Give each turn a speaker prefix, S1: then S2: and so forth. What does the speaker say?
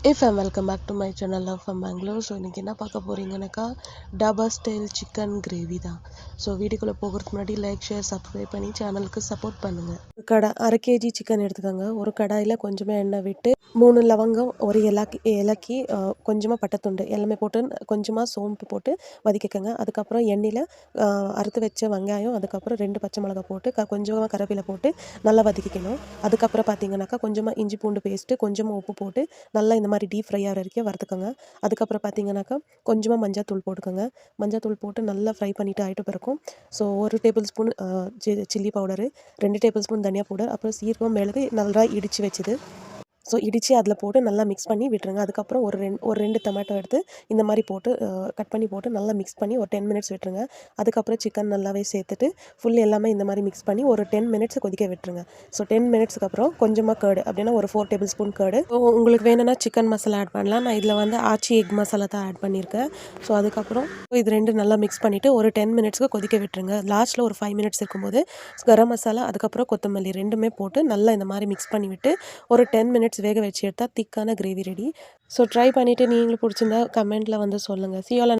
S1: If I'm welcome back to my channel Love from Bangalore. So இன்றைக்கி என்ன பார்க்க போகிறீங்கன்னாக்கா டபா style chicken gravy தான். So வீடியோக்குள்ளே போகிறதுக்கு முன்னாடி லைக் ஷேர் சப்ஸ்கிரைப் பண்ணி சேனலுக்கு சப்போர்ட் பண்ணுங்கள். அரை கேஜி சிக்கன் எடுத்துக்கோங்க. ஒரு கடாயில் கொஞ்சமாக எண்ணெய் விட்டு 3 லவங்கம், ஒரு ஏலக்கி, கொஞ்சமாக பட்டைத்துண்டு எல்லாமே போட்டு கொஞ்சமாக சோம்பு போட்டு வதக்கிக்கோங்க. அதுக்கப்புறம் எண்ணெயில் அறுத்து வச்ச வெங்காயம், அதுக்கப்புறம் 2 பச்சை மிளகாய் போட்டு கொஞ்சமாக கருவேப்பிலை போட்டு நல்லா வதக்கிக்கணும். அதுக்கப்புறம் பார்த்தீங்கன்னாக்கா கொஞ்சமாக இஞ்சி பூண்டு பேஸ்ட்டு, கொஞ்சமாக உப்பு போட்டு நல்லா இந்த மாதிரி டீப் ஃப்ரை ஆகிற வரைக்கும் வறுத்துக்கோங்க. அதுக்கப்புறம் பார்த்தீங்கன்னாக்கா கொஞ்சமாக மஞ்சள் போட்டுக்கோங்க. மஞ்சள் போட்டு நல்லா ஃப்ரை பண்ணிவிட்டு ஆகிட்ட பிறக்கும். So 1 table spoon chilli powder, 2 table spoon தனியா பவுடர், அப்புறம் சீரகம், மிளகு நல்லா இடித்து வச்சுது. ஸோ இடித்து அதில் போட்டு நல்லா மிக்ஸ் பண்ணி விட்டுருங்க. அதுக்கப்புறம் ஒரு 2 டொமேட்டோ எடுத்து இந்த மாதிரி போட்டு கட் பண்ணி போட்டு நல்லா மிக்ஸ் பண்ணி ஒரு 10 மினிட்ஸ் விட்டுருங்க. அதுக்கப்புறம் சிக்கன் நல்லாவே சேர்த்துட்டு எல்லாமே இந்த மாதிரி மிக்ஸ் பண்ணி ஒரு 10 மினிட்ஸ் கொதிக்க விட்டுருங்க. ஸோ 10 மினிட்ஸ்க்கு அப்புறம் கொஞ்சமாக கர்டு, அப்படின்னா ஒரு 4 டேபிள் ஸ்பூன் கர்டு. ஸோ உங்களுக்கு வேணும்னா சிக்கன் மசாலா ஆட் பண்ணலாம். நான் இதில் ஆச்சி எக் மசாலா தான் ஆட் பண்ணியிருக்கேன். ஸோ அதுக்கப்புறம் இது 2 நல்லா மிக்ஸ் பண்ணிவிட்டு ஒரு 10 மினிட்ஸ்க்கு கொதிக்க விட்டுருங்க. லாஸ்ட்டில் ஒரு 5 மினிட்ஸ் இருக்கும்போது கரம் மசாலா, அதுக்கப்புறம் கொத்தமல்லி 2மே போட்டு நல்லா இந்த மாதிரி மிக்ஸ் பண்ணிவிட்டு ஒரு 10 மினிட்ஸ் வேக வச்சு எடுத்தால் திக்கான கிரேவி ரெடி. ஸோ ட்ரை பண்ணிவிட்டு நீங்களும் பிடிச்சிருந்தா கமெண்ட்டில் சொல்லுங்கள். See you all.